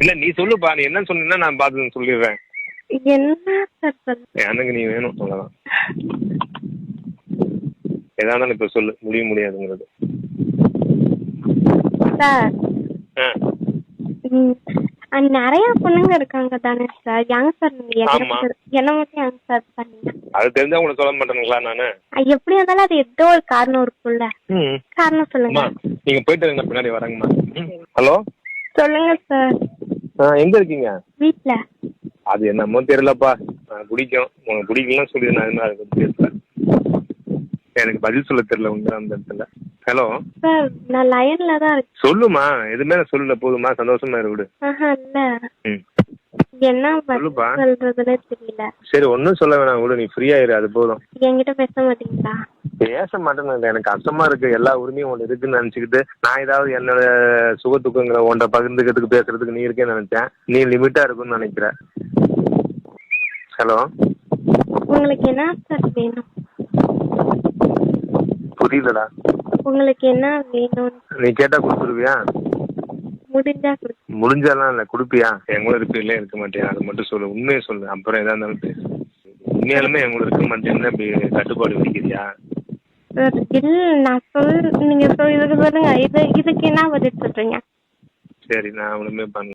இல்ல நீ சொல்லுப்பா, நீ என்ன சொன்னா நான் பார்த்து சொல்லிடுறேன். என்ன சார் சொல்ல? எனக்கு நீ வேணும் அவ்வளவுதான். எதா இருந்தாலும் இப்ப சொல்லு, முடியாதுங்கிறது. சார் ஆ. நிறைய பொண்ணுங்க இருக்காங்க தானே சார்? யங் சார் ஆமா. என்ன மட்டும் யங் சார் பண்ணீங்க? அது தெரிஞ்சா உனக்கு சொல்ல மாட்டேனுங்களா நானு? எப்படி இருந்தாலும் அது ஏதோ ஒரு காரணம் இருக்கும்ல. காரணம் சொல்லுங்க. நீங்க போயிட்டு நான் பின்னாடி வரேங்கம்மா. ஹலோ சொல்லுங்க சார். எங்க இருக்கீங்க? வீட்ல. அது என்னமோ தெரியலப்பா, பிடிக்கும் உனக்கு பிடிக்கலாம் சொல்லி நான் என்ன அதை பேசல. எனக்கு பதில் சொல்ல தெரியல உங்க அந்த இடத்துல. ஹலோ சார், நான் லைன்ல தான் இருக்கேன். சொல்லுமா, எதுவுமே சொல்லல போதுமா, சந்தோஷமா இரு விடு. இல்ல என்ன சொல்லுப்பா. சொல்றதுன்னே தெரியல. சரி ஒன்னும் சொல்ல வேணாம் விடு, நீ ஃப்ரீயா இரு, அது போதும். என்கிட்ட பேச மாட்டீங்களா? பேச மாட்டேன்னு எனக்கு கஷ்டமா இருக்கு. எல்லா உரிமையும் ஒன்று இருக்குன்னு நினைச்சுக்கிட்டு நான் ஏதாவது என்னோட சுகத்துக்குங்கிற ஒன்றை பகிர்ந்துக்கிறதுக்கு பேசுறதுக்கு நீ இருக்கேன்னு நினைச்சேன். நீ லிமிட்டா இருக்குன்னு நினைக்கிற. ஹலோ உங்களுக்கு என்ன சார் வேணும்? புரியலடா. உங்களுக்கு என்ன வேணும்? நீ கேட்டா கொடுத்துருவியா? முடிஞ்சா முடிஞ்சாலாம் இல்ல, கொடுப்பியா? என் கூட இருப்பில்ல, இருக்க மாட்டேன், அதை மட்டும் சொல்லு, உண்மையை சொல்லு. அப்புறம் எதா இருந்தாலும் பேசு. உண்மையாலுமே என் கூட இருக்க மாட்டேன்னு அப்படி கட்டுப்பாடு விதிக்கிறியா? நான் நீங்க இதுக்கு சொல்லுங்க. இதுக்கு என்ன பதில் சொல்றீங்க? சரி நான் ஒண்ணுமே பண்ணல.